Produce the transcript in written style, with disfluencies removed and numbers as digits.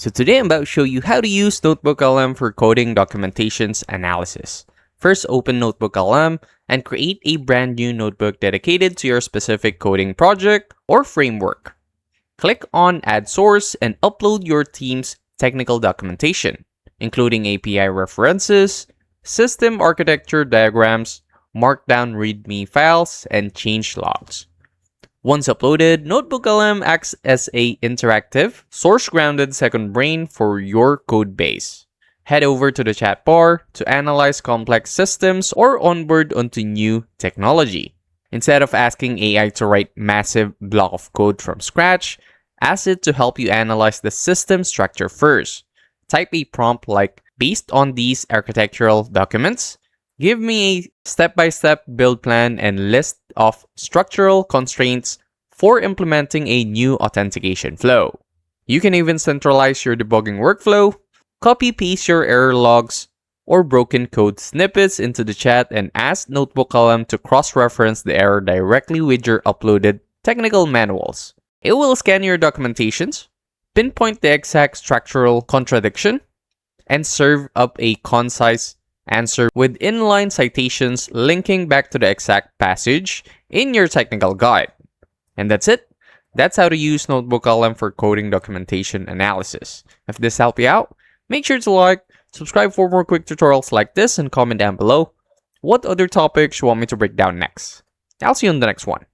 So today I'm about to show you how to use NotebookLM for coding documentations analysis. First, open NotebookLM and create a brand new notebook dedicated to your specific coding project or framework. Click on Add Source and upload your team's technical documentation, including API references, system architecture diagrams, Markdown README files, and change logs. Once uploaded, NotebookLM acts as an interactive, source-grounded second brain for your code base. Head over to the chat bar to analyze complex systems or onboard onto new technology. Instead of asking AI to write massive block of code from scratch, ask it to help you analyze the system structure first. Type a prompt like, based on these architectural documents, give me a step-by-step build plan and list of structural constraints for implementing a new authentication flow. You can even centralize your debugging workflow, copy-paste your error logs or broken code snippets into the chat, and ask NotebookLM to cross-reference the error directly with your uploaded technical manuals. It will scan your documentations, pinpoint the exact structural contradiction, and serve up a concise answer with inline citations linking back to the exact passage in your technical guide. And that's it. That's how to use NotebookLM for coding documentation analysis. If this helped you out, make sure to like, subscribe for more quick tutorials like this, and comment down below what other topics you want me to break down next. I'll see you on the next one.